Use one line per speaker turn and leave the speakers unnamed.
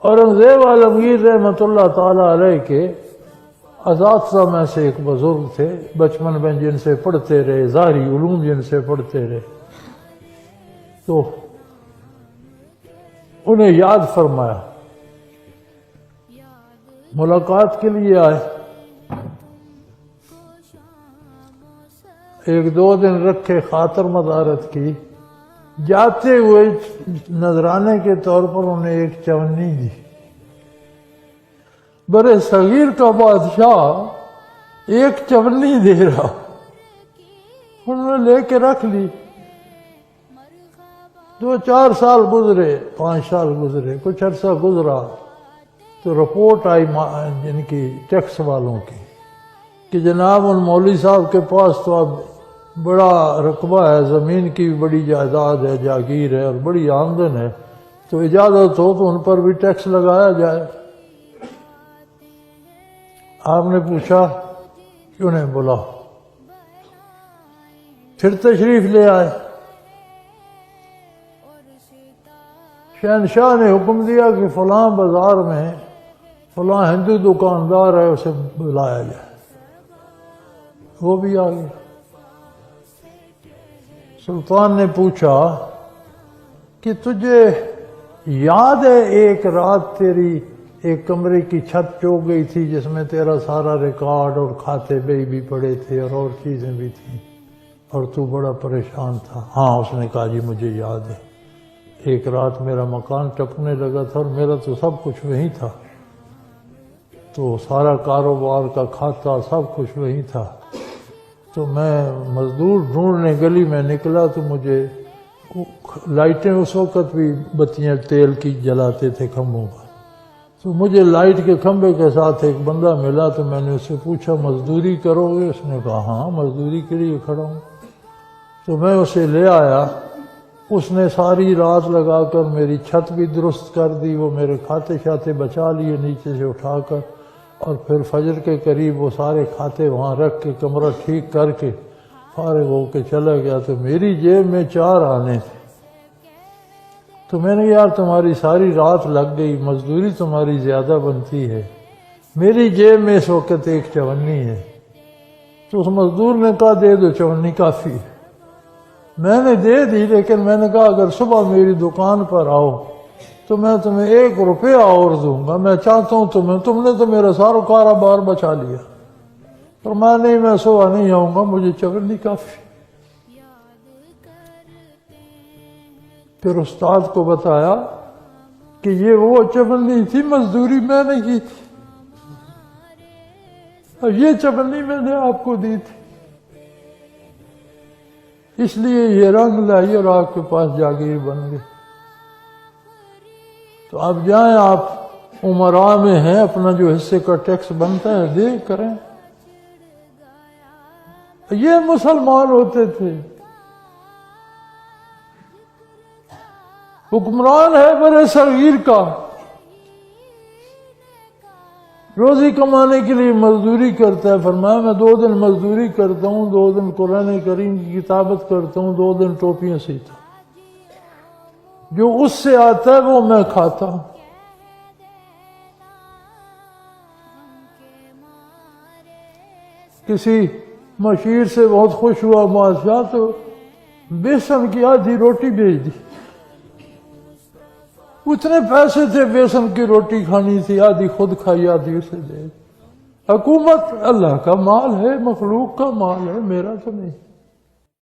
اورنگزیب عالمگیر رحمۃ اللہ تعالی علیہ کے اساتذہ میں سے ایک بزرگ تھے، بچپن میں جن سے پڑھتے رہے، ظاہری علوم جن سے پڑھتے رہے، تو انہیں یاد فرمایا، ملاقات کے لیے آئے، ایک دو دن رکھے، خاطر مدارت کی، جاتے ہوئے نذرانے کے طور پر انہیں ایک چونی دی۔ برے صغیر کا بادشاہ ایک چونی دے رہا، انہوں نے لے کے رکھ لی۔ 2-4 سال گزرے، 5 سال گزرے، کچھ عرصہ گزرا تو رپورٹ آئی ان کی ٹیکس والوں کی کہ جناب ان مولوی صاحب کے پاس تو اب بڑا رقبہ ہے، زمین کی بھی بڑی جائیداد ہے، جاگیر ہے اور بڑی آمدن ہے، تو اجازت ہو تو ان پر بھی ٹیکس لگایا جائے۔ آپ نے پوچھا کہ انہیں بلاؤ، پھر تشریف لے آئے۔ شہنشاہ نے حکم دیا کہ فلاں بازار میں فلاں ہندو دکاندار ہے، اسے بلایا جائے۔ وہ بھی آ گیا۔ سلطان نے پوچھا کہ تجھے یاد ہے ایک رات تیری ایک کمرے کی چھت چوک گئی تھی جس میں تیرا سارا ریکارڈ اور کھاتے بھی پڑے تھے اور چیزیں بھی تھیں اور تو بڑا پریشان تھا؟ ہاں، اس نے کہا جی مجھے یاد ہے، ایک رات میرا مکان ٹپکنے لگا تھا اور میرا تو سب کچھ وہیں تھا، تو سارا کاروبار کا کھاتا سب کچھ وہیں تھا، تو میں مزدور ڈھونڈنے گلی میں نکلا تو مجھے لائٹیں اس وقت بھی بتیاں تیل کی جلاتے تھے کھمبوں پر، تو مجھے لائٹ کے کھمبے کے ساتھ ایک بندہ ملا، تو میں نے اس سے پوچھا مزدوری کرو گے؟ اس نے کہا ہاں مزدوری کے لیے کھڑا ہوں۔ تو میں اسے لے آیا، اس نے ساری رات لگا کر میری چھت بھی درست کر دی، وہ میرے کھاتے شاتے بچا لیے نیچے سے اٹھا کر، اور پھر فجر کے قریب وہ سارے کھاتے وہاں رکھ کے کمرہ ٹھیک کر کے فارغ ہو کے چلا گیا۔ تو میری جیب میں 4 آنے تھے، تو میں نے یار تمہاری ساری رات لگ گئی، مزدوری تمہاری زیادہ بنتی ہے، میری جیب میں اس وقت ایک چونی ہے۔ تو اس مزدور نے کہا دے دو، چونی کافی ہے۔ میں نے دے دی، لیکن میں نے کہا اگر صبح میری دکان پر آؤ تو میں تمہیں 1 روپیہ اور دوں گا، میں چاہتا ہوں تم نے تو میرا سارا کاروبار بچا لیا۔ فرمایا نہیں، میں صبح نہیں آؤں گا، مجھے چونی کافی۔ پھر استاد کو بتایا کہ یہ وہ چونی تھی، مزدوری میں نے کی تھی، اور یہ چونی میں نے آپ کو دی تھی، اس لیے یہ رنگ لائی اور آپ کے پاس جاگیر بن گئی۔ تو اب جائیں، آپ عمراء میں ہیں، اپنا جو حصے کا ٹیکس بنتا ہے دے کریں۔ یہ مسلمان ہوتے تھے، حکمران ہے برے صغیر کا، روزی کمانے کے لیے مزدوری کرتا ہے۔ فرمایا میں 2 دن مزدوری کرتا ہوں، 2 دن قرآن کریم کی کتابت کرتا ہوں، 2 دن ٹوپیاں سیتا ہوں، جو اس سے آتا ہے وہ میں کھاتا ہوں۔ کسی مشیر سے بہت خوش ہوا بادشاہ، تو بیسن کی آدھی روٹی بھیج دی، اتنے پیسے تھے، بیسن کی روٹی کھانی تھی، آدھی خود کھائی، آدھی اسے دے دی۔ حکومت اللہ کا مال ہے، مخلوق کا مال ہے، میرا تو نہیں۔